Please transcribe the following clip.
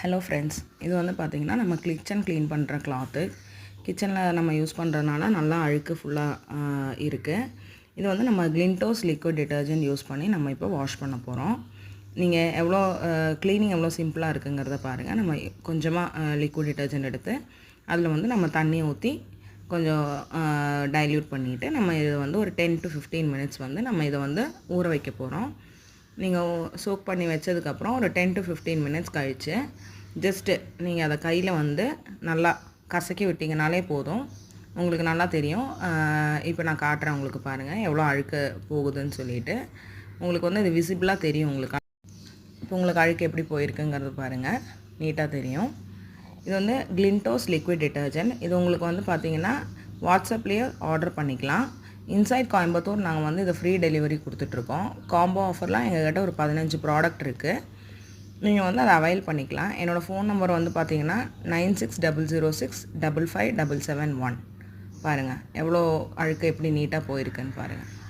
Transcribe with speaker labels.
Speaker 1: Hello friends, இது வந்து பார்த்திங்கன்னா நம்ம கிச்சன் க்ளீன் பண்ணுற கிளாத்து. கிச்சனில் நம்ம யூஸ் பண்ணுறதுனால நல்லா அழுக்கு ஃபுல்லாக இருக்குது. இது வந்து நம்ம கிளின்டோஸ் லிக்விட் டிட்டர்ஜென்ட் யூஸ் பண்ணி நம்ம இப்போ வாஷ் பண்ண போகிறோம். நீங்கள் எவ்வளோ க்ளீனிங் எவ்வளோ சிம்பிளாக இருக்குங்கிறத பாருங்கள். நம்ம கொஞ்சமாக லிக்விட் டிட்டர்ஜென்ட் எடுத்து அதில் வந்து நம்ம தண்ணி ஊற்றி கொஞ்சம் டைல்யூட் பண்ணிவிட்டு நம்ம இதை வந்து ஒரு 10 to 15 மினிட்ஸ் வந்து நம்ம இதை வந்து ஊற வைக்க போகிறோம். நீங்கள் சோக் பண்ணி வச்சதுக்கப்புறம் ஒரு 10 to 15 மினிட்ஸ் கழித்து ஜஸ்ட்டு நீங்கள் அதை கையில் வந்து நல்லா கசக்கி விட்டிங்கனாலே போதும். உங்களுக்கு நல்லா தெரியும். இப்போ நான் காட்டுறேன், உங்களுக்கு பாருங்கள் எவ்வளோ அழுக்கு போகுதுன்னு சொல்லிட்டு. உங்களுக்கு வந்து இது விசிபிளாக தெரியும். இப்போ உங்களுக்கு அழுக்கு எப்படி போயிருக்குங்கிறது பாருங்கள், நீட்டாக தெரியும். இது வந்து கிளின்டோஸ் லிக்விட் டிட்டர்ஜென்ட். இது உங்களுக்கு வந்து பார்த்திங்கன்னா வாட்ஸ்அப்லேயே ஆர்டர் பண்ணிக்கலாம். இன்சைட் கோயம்புத்தூர் நாங்கள் வந்து இதை ஃப்ரீ டெலிவரி கொடுத்துட்ருக்கோம். காம்போ ஆஃபர்லாம் எங்கள்கிட்ட ஒரு 15 ப்ராடக்ட் இருக்குது. நீங்கள் வந்து அதை அவைல் பண்ணிக்கலாம். என்னோடய ஃபோன் நம்பர் வந்து பார்த்திங்கன்னா 9600655771. பாருங்கள் எவ்வளோ அழுக்கு எப்படி நீட்டாக போயிருக்குன்னு பாருங்கள்.